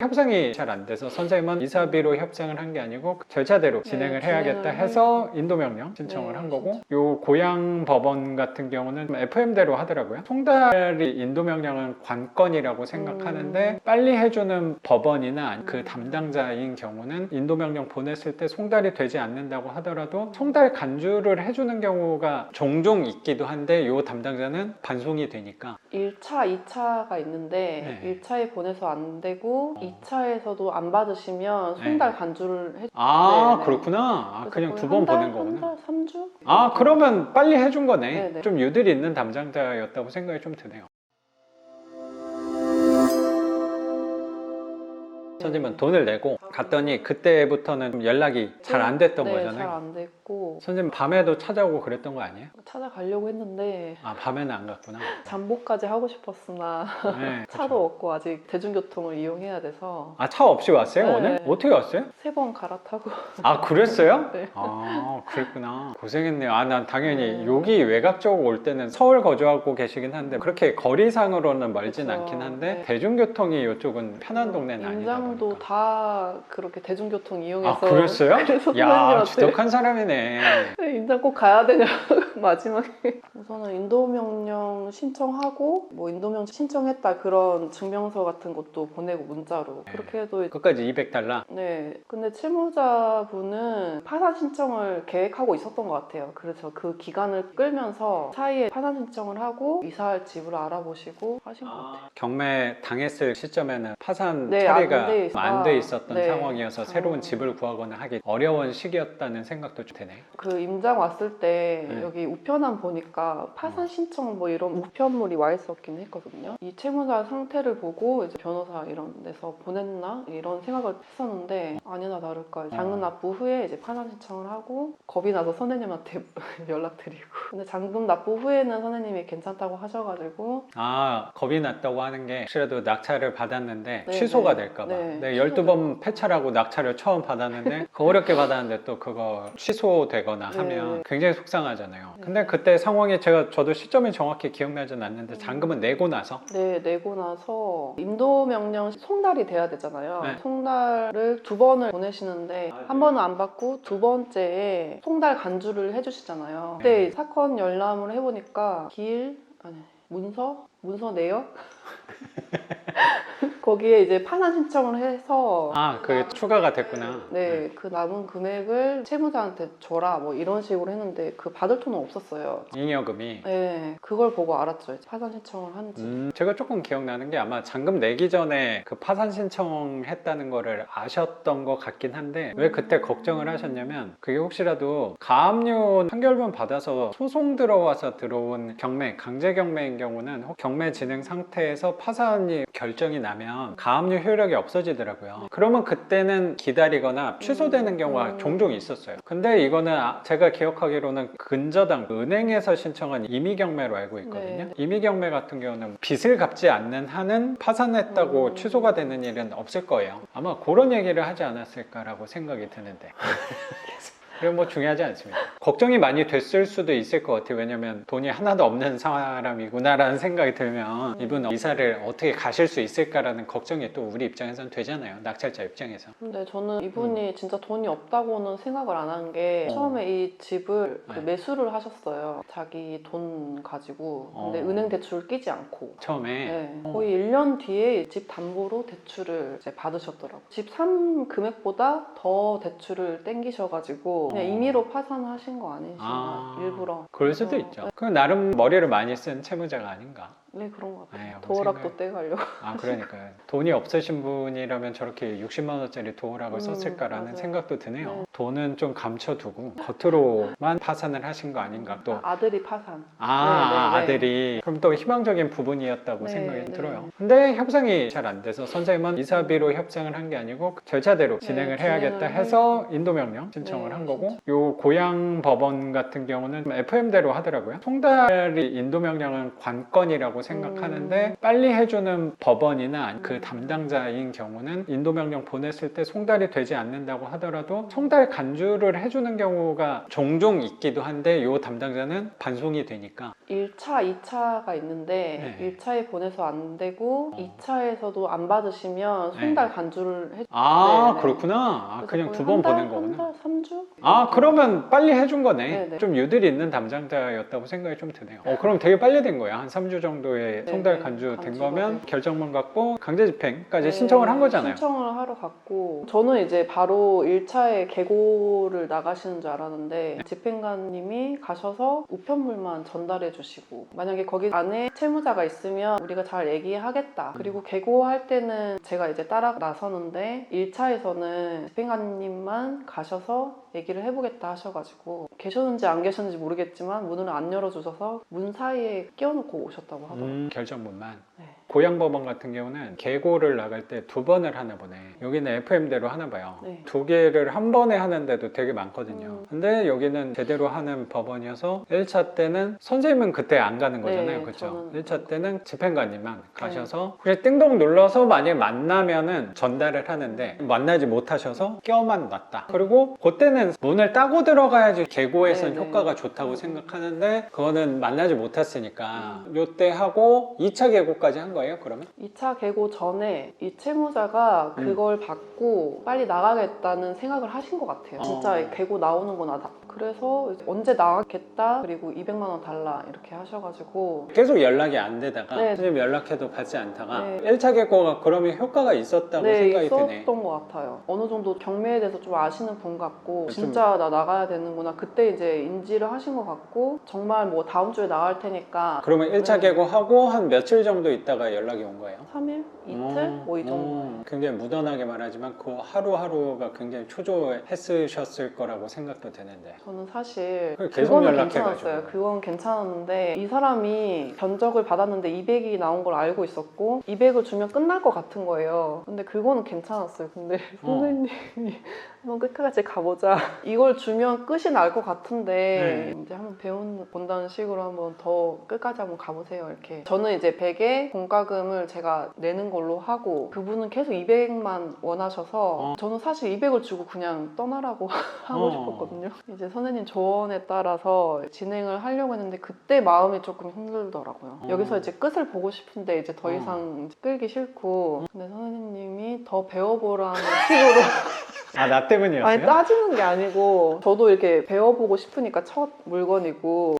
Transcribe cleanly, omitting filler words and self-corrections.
협상이 잘 안 돼서 선생님은 이사비로 협상을 한 게 아니고 절차대로 진행을 해야겠다 진행을 해서 인도명령 신청을 네, 한 거고, 요 고양 법원 같은 경우는 FM대로 하더라고요. 송달이 인도명령은 관건이라고 생각하는데 빨리 해주는 법원이나 그 담당자인 경우는 인도명령 보냈을 때 송달이 되지 않는다고 하더라도 송달 간주를 해주는 경우가 종종 있기도 한데, 요 담당자는 반송이 되니까 1차, 2차가 있는데 네. 1차에 보내서 안 되고 2차에서도 안 받으시면 송달 간주를 해. 아, 네네. 그렇구나. 아, 그래서 그냥 거의 두 번 한 달, 보낸 거구나. 한 달, 3주? 아, 그러면 빨리 해준 거네. 네네. 좀 유들이 있는 담당자였다고 생각이 좀 드네요. 선생님은 돈을 내고 갔더니 그때부터는 좀 연락이 잘 안 됐던 네, 거잖아요. 잘 안 됐고 선생님 밤에도 찾아오고 그랬던 거 아니에요? 찾아가려고 했는데 아, 밤에는 안 갔구나. 잠복까지 하고 싶었으나 네, 차도 그렇죠. 없고 아직 대중교통을 이용해야 돼서 아, 차 없이 왔어요, 네. 오늘? 어떻게 왔어요? 3번 갈아타고. 아, 그랬어요? 네. 아, 그랬구나. 고생했네요. 아, 난 당연히 네. 여기 외곽 쪽 올 때는 서울 거주하고 계시긴 한데 그렇게 거리상으로는 멀진 그쵸. 않긴 한데 네. 대중교통이 이쪽은 편한 동네는 아니다 임장도 보니까. 다 그렇게 대중교통 이용해서. 아, 그랬어요? 그래서 야, 선생님한테 지독한 사람이네. 네, 임장 꼭 가야 되냐 마지막에. 우선은 인도명령 신청하고 뭐 인도명령 신청했다 그런 증명서 같은 것도 보내고 문자로 그렇게 해도 끝까지 $200. 네. 근데 채무자분은 파산 신청을 계획하고 있었던 것 같아요. 그래서 그 기간을 끌면서 사이에 파산 신청을 하고 이사할 집을 알아보시고 하신 것 같아요. 경매 당했을 시점에는 파산 네, 처리가 안 돼 안 돼 있었던 네. 상황이어서 새로운 집을 구하거나 하기 어려운 시기였다는 생각도 좀 드네요. 그 임장 왔을 때 네. 여기 우편함 보니까 파산 신청 뭐 이런 우편물이 와 있었긴 했거든요. 이 채무자 상태를 보고 이제 변호사 이런 데서 보냈나 이런 생각을 했었는데 아니나 다를까 잔금 납부 후에 이제 파산 신청을 하고 겁이 나서 선생님한테 연락드리고, 근데 잔금 납부 후에는 선생님이 괜찮다고 하셔가지고. 아, 겁이 났다고 하는 게 혹시라도 낙찰을 받았는데 네, 취소가 네. 될까봐. 네, 네, 취소될 12번 폐차라고 낙찰을 처음 받았는데 그 어렵게 받았는데 또 그거 취소되거나 네. 하면 굉장히 속상하잖아요. 네. 근데 그때 상황이 저도 시점이 정확히 기억나진 않는데 잔금은 내고 나서 네, 내고 나서 인도명령 송달이 돼야 되잖아요. 네. 송달을 2번을 보내시는데 한 번은 안 받고 2번째에 송달 간주를 해주시잖아요. 네. 그때 사건 열람을 해보니까 문서 내역? 거기에 이제 파산 신청을 해서 아, 그게 추가가 됐구나. 네, 그 남은 금액을 채무자한테 줘라 뭐 이런 식으로 했는데 그 받을 돈은 없었어요. 잉여금이. 네, 그걸 보고 알았죠. 파산 신청을 한지. 제가 조금 기억나는 게 아마 잔금 내기 전에 그 파산 신청했다는 거를 아셨던 것 같긴 한데 왜 그때 걱정을 하셨냐면 그게 혹시라도 가압류 판결문 받아서 소송 들어와서 들어온 경매, 강제 경매인 경우는 경매 진행 상태에서 파산이 결정이 나면 가압류 효력이 없어지더라고요. 그러면 그때는 기다리거나 취소되는 경우가 종종 있었어요. 근데 이거는 제가 기억하기로는 근저당 은행에서 신청한 임의경매로 알고 있거든요. 네. 임의경매 같은 경우는 빚을 갚지 않는 한은 파산했다고 취소가 되는 일은 없을 거예요. 아마 그런 얘기를 하지 않았을까라고 생각이 드는데 그리고 뭐 중요하지 않습니다. 걱정이 많이 됐을 수도 있을 것 같아요. 왜냐면 돈이 하나도 없는 사람이구나라는 생각이 들면 이분 이사를 어떻게 가실 수 있을까라는 걱정이 또 우리 입장에서는 되잖아요. 낙찰자 입장에서. 근데 저는 이분이 진짜 돈이 없다고는 생각을 안 한 게 처음에 이 집을 네. 매수를 하셨어요. 자기 돈 가지고. 근데 은행 대출 끼지 않고. 처음에 네, 거의 1년 뒤에 집 담보로 대출을 이제 받으셨더라고요. 집 산 금액보다 더 대출을 땡기셔가지고 그냥 임의로 파산하신 거 아니신가 일부러. 그럴 수도 그래서, 있죠. 그 나름 머리를 많이 쓴 채무자가 아닌가. 네, 그런 것 같아요. 네, 도어락도 떼가려고. 아, 그러니까요. 돈이 없으신 분이라면 저렇게 60만 원짜리 도어락을 썼을까라는 맞아요. 생각도 드네요. 네. 돈은 좀 감춰두고 겉으로만 파산을 하신 거 아닌가 또. 아들이 파산. 아들이 그럼 또 희망적인 부분이었다고 네, 생각이 네. 들어요. 근데 협상이 잘 안 돼서 선생님은 이사비로 협상을 한 게 아니고 절차대로 진행을 해야겠다 진행을 해서 인도명령 신청을 네, 한 거고, 요 고양 법원 같은 경우는 FM대로 하더라고요. 송달이 인도명령은 관건이라고 거라고 생각하는데 빨리 해주는 법원이나 그 담당자인 경우는 인도명령 보냈을 때 송달이 되지 않는다고 하더라도 송달 간주를 해주는 경우가 종종 있기도 한데 요 담당자는 반송이 되니까 1차, 2차가 있는데 네. 1차에 보내서 안 되고 2차에서도 안 받으시면 송달 간주를 해. 아 네네. 그렇구나. 아, 그냥 두 번 보낸 거구나. 한 달, 3주? 아 그러면 빨리 해준 거네. 네네. 좀 유들이 있는 담당자였다고 생각이 좀 드네요. 그럼 되게 빨리 된 거야. 한 3주 정도의 네네. 송달 간주 된 간주가 거면 돼. 결정문 갖고 강제 집행까지 네, 신청을 한 거잖아요. 신청을 하러 갔고 저는 이제 바로 1차에 계고를 나가시는 줄 알았는데 집행관님이 가셔서 우편물만 전달해 주시고 만약에 거기 안에 채무자가 있으면 우리가 잘 얘기하겠다. 그리고 계고할 때는 제가 이제 따라 나서는데 1차에서는 집행관님만 가셔서 얘기를 해보겠다 하셔가지고 계셨는지 안 계셨는지 모르겠지만 문을 안 열어주셔서 문 사이에 끼워놓고 오셨다고 하더라고요. 결정문만. 네. 고양법원 같은 경우는 계고를 나갈 때 2번을 하나 보네. 여기는 FM대로 하나 봐요. 네. 2개를 한 번에 하는데도 되게 많거든요. 음. 근데 여기는 제대로 하는 법원이어서 1차 때는 선생님은 그때 안 가는 거잖아요. 네, 그렇죠? 저는 1차 때는 집행관님만 가셔서 그냥 띵동 눌러서 만약에 만나면은 전달을 하는데 만나지 못하셔서 껴만 놨다. 그리고 그때는 문을 따고 들어가야지 계고에선 네, 네. 효과가 좋다고 생각하는데 그거는 만나지 못했으니까 요때 하고 2차 계고까지 한 거예요, 그러면? 2차 계고 전에 이 채무자가 그걸 받고 빨리 나가겠다는 생각을 하신 것 같아요. 진짜 계고 나오는구나. 그래서 이제 언제 나가겠다 그리고 200만 원 달라 이렇게 하셔가지고 계속 연락이 안 되다가 네. 선생님 연락해도 받지 않다가 네. 1차 계고가 그러면 효과가 있었다고 네, 생각이 있었던 드네. 것 같아요. 어느 정도 경매에 대해서 좀 아시는 분 같고 좀- 진짜 나 나가야 되는구나. 그때 이제 인지를 하신 것 같고 정말 뭐 다음 주에 나갈 테니까 그러면 1차 네. 계고하고 한 며칠 정도 있다가 연락이 온 거예요? 3일? 이틀? 뭐 이 정도. 굉장히 무던하게 말하지만 그 하루하루가 굉장히 초조했으셨을 거라고 생각도 되는데 저는 사실 계속 그거는 연락해가지고. 괜찮았어요. 그건 괜찮았는데 이 사람이 견적을 받았는데 200이 나온 걸 알고 있었고 200을 주면 끝날 것 같은 거예요. 근데 그거는 괜찮았어요. 근데 선생님이 한번 끝까지 가보자. 이걸 주면 끝이 날 것 같은데 이제 한번 배워본다는 식으로 한번 더 끝까지 한번 가보세요. 이렇게 저는 이제 100의 공과금을 제가 내는 걸로 하고 그분은 계속 200만 원하셔서 저는 사실 200을 주고 그냥 떠나라고 하고 싶었거든요. 이제 선생님 조언에 따라서 진행을 하려고 했는데 그때 마음이 조금 힘들더라고요. 여기서 이제 끝을 보고 싶은데 이제 더 이상 끌기 싫고 근데 선생님이 더 배워보라는 식으로 아, 나 때문이었어요? 아니 따지는 게 아니고 저도 이렇게 배워보고 싶으니까 첫 물건이고